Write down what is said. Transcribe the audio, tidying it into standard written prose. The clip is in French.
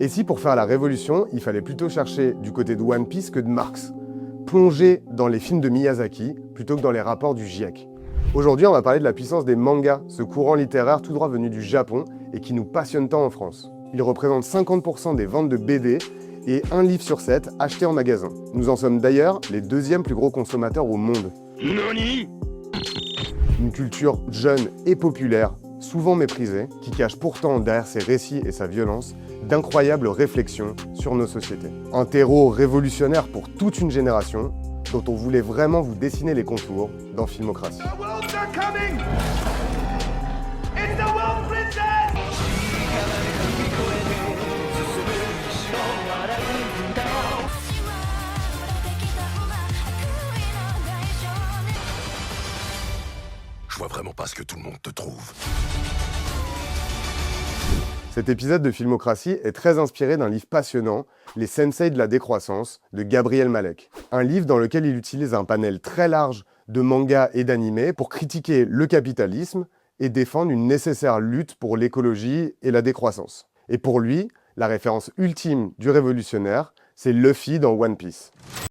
Et si pour faire la révolution, il fallait plutôt chercher du côté de One Piece que de Marx, plonger dans les films de Miyazaki plutôt que dans les rapports du GIEC. Aujourd'hui, on va parler de la puissance des mangas, ce courant littéraire tout droit venu du Japon et qui nous passionne tant en France. Il représente 50% des ventes de BD et 1 livre sur 7 acheté en magasin. Nous en sommes d'ailleurs les deuxièmes plus gros consommateurs au monde. Nani ? Une culture jeune et populaire, souvent méprisée, qui cache pourtant derrière ses récits et sa violence d'incroyables réflexions sur nos sociétés. Un terreau révolutionnaire pour toute une génération dont on voulait vraiment vous dessiner les contours dans Filmocratie. The worlds are coming! It's the World Princess! Je vois vraiment pas ce que tout le monde te trouve. Cet épisode de Filmocratie est très inspiré d'un livre passionnant, Les Sensei de la décroissance, de Gabriel Malek. Un livre dans lequel il utilise un panel très large de mangas et d'animés pour critiquer le capitalisme et défendre une nécessaire lutte pour l'écologie et la décroissance. Et pour lui, la référence ultime du révolutionnaire, c'est Luffy dans One Piece.